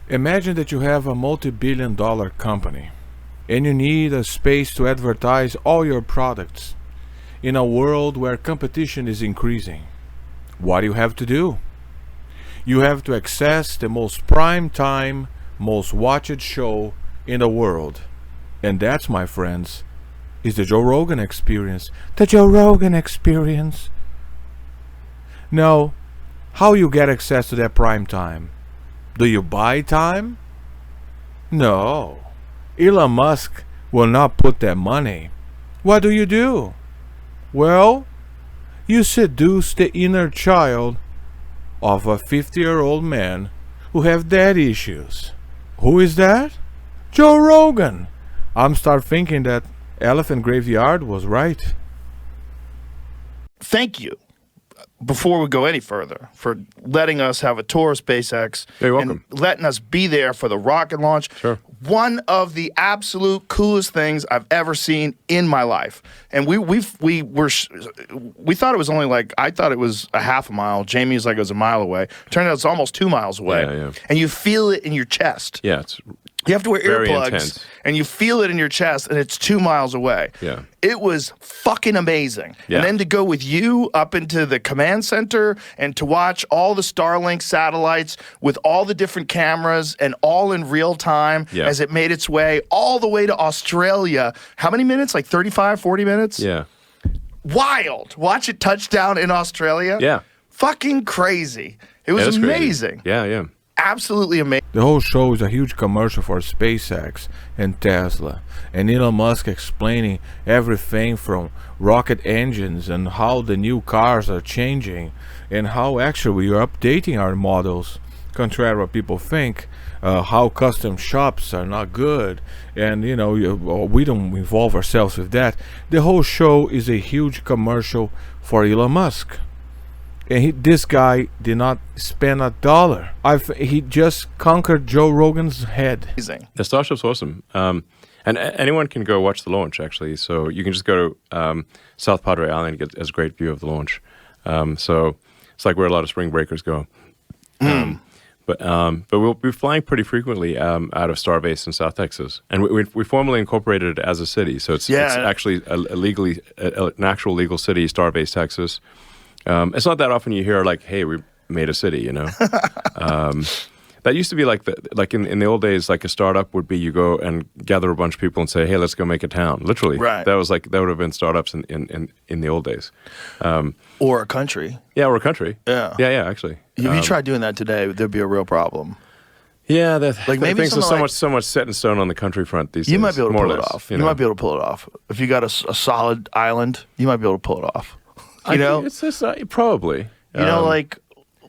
Imagine that you have a multi-billion-dollar company and you need a space to advertise all your products in a world where competition is increasing. What do you have to do? You have to access the most prime time, most watched show in the world. And that's, my friends, is the Joe Rogan Experience. The Joe Rogan Experience. Now, how you get access to that prime time? Do you buy time? No. Elon Musk will not put that money. What do? Well, you seduce the inner child of a 50-year-old man who have daddy issues. Who is that? Joe Rogan. I'm start thinking that Elephant Graveyard was right. Thank you, before we go any further, for letting us have a tour of SpaceX. You're welcome. And letting us be there for the rocket launch. Sure. One of the absolute coolest things I've ever seen in my life. And we thought it was only like, I thought it was a half a mile. Jamie was like, it was a mile away. Turned out it's almost 2 miles away. Yeah, yeah. And you feel it in your chest. Yeah, it's You have to wear very earplugs, intense. and you feel it in your chest, and it's 2 miles away. Yeah. It was fucking amazing. Yeah. And then to go with you up into the command center and to watch all the Starlink satellites with all the different cameras and all in real time Yeah. as it made its way all the way to Australia. How many minutes? Like 35, 40 minutes? yeah. Wild. Watch it touch down in Australia. Yeah. Fucking crazy. It was That is crazy. amazing. Yeah, yeah. Absolutely amazing. The whole show is a huge commercial for SpaceX and Tesla, and Elon Musk explaining everything from rocket engines and how the new cars are changing and how actually we are updating our models, contrary to what people think, how custom shops are not good, and we don't involve ourselves with that. The whole show is a huge commercial for Elon Musk. And this guy did not spend a dollar. He just conquered Joe Rogan's head. The Starship's awesome. And anyone can go watch the launch, actually. So you can just go to South Padre Island and get a great view of the launch. So it's like where a lot of spring breakers go. But we'll be flying pretty frequently out of Starbase in South Texas. And we formally incorporated it as a city. So it's actually an actual legal city, Starbase, Texas. It's not that often you hear like, "Hey, we made a city," That used to be like in the old days, like a startup would be you go and gather a bunch of people and say, "Hey, let's go make a town." Literally, right. That would have been startups in the old days. Or a country. Yeah, or a country. Yeah, actually. If you tried doing that today, there'd be a real problem. Yeah, maybe things are so much set in stone on the country front these days. You might be able to pull it off. You might be able to pull it off. If you got a solid island, you might be able to pull it off. It's probably.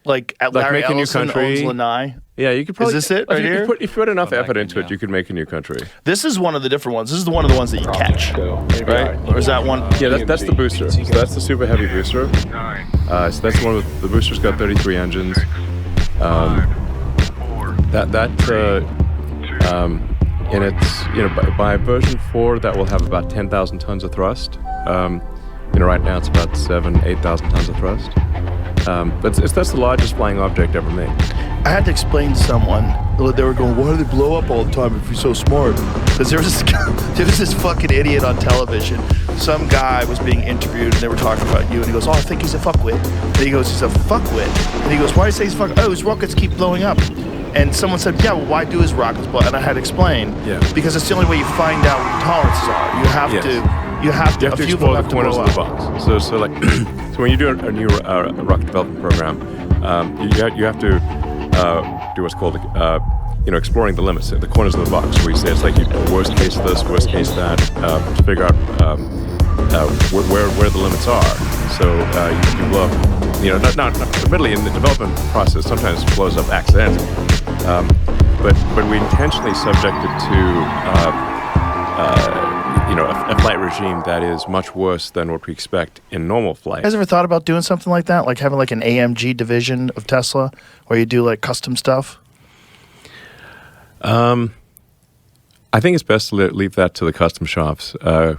Like Larry make a new Ellison country. owns Lanai. Yeah, you could probably. Is this it right here? If you put enough effort into it, you could make a new country. This is one of the different ones. This is one of the ones that you catch, right? Or is that one? Yeah, that's the booster. So that's the super heavy booster. So that's one with the booster's got 33 engines. And it's by version 4 that will have about 10,000 tons of thrust. Right now it's about 8,000 tons of thrust. But that's the largest flying object ever made. I had to explain to someone. They were going, "Why do they blow up all the time if you're so smart?" Because there was this fucking idiot on television. Some guy was being interviewed and they were talking about you, and he goes, "Oh, I think he's a fuckwit." And he goes, "He's a fuckwit." And he goes, "Why do you say he's a fuckwit?" "Oh, his rockets keep blowing up." And someone said, "Yeah, well, why do his rockets blow?" And I had to explain. Yeah. Because it's the only way you find out what your tolerances are. You have to. You have to explore the corners of the box. So so when you do a new rocket development program, you have to do what's called exploring the limits, the corners of the box, where you say it's like worst case this, worst case that, to figure out where the limits are. So you blow up, not admittedly in the development process, sometimes it blows up accidentally, but we intentionally subject it to a flight regime that is much worse than what we expect in normal flight. You guys ever thought about doing something like that? Like having like an AMG division of Tesla where you do like custom stuff? I think it's best to leave that to the custom shops. We're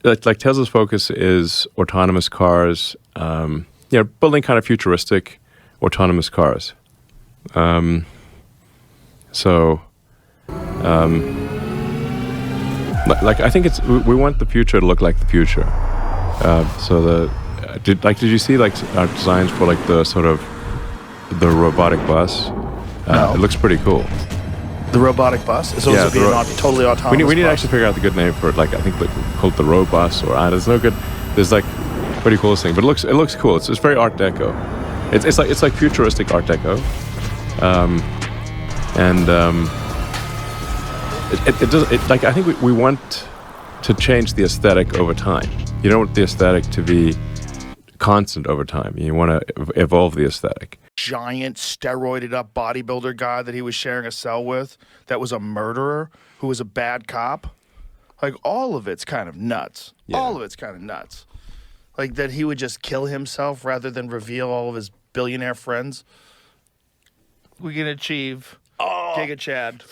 like Tesla's focus is autonomous cars, building kind of futuristic autonomous cars. So, like I think we want the future to look like the future. Did you see like our designs for like the sort of the robotic bus? No. It looks pretty cool. The robotic bus? So Yeah, it's being totally autonomous. We need to bus? actually figure out the good name for it. Like I think called the Road Bus or there's no good. There's like pretty cool thing, but it looks cool. It's very Art Deco. It's like futuristic Art Deco, like I think we want to change the aesthetic over time. You don't want the aesthetic to be constant over time. You want to evolve the aesthetic. Giant steroided up bodybuilder guy that he was sharing a cell with that was a murderer who was a bad cop. Like all of it's kind of nuts. Yeah. All of it's kind of nuts. Like that he would just kill himself rather than reveal all of his billionaire friends. We can achieve Giga Chad.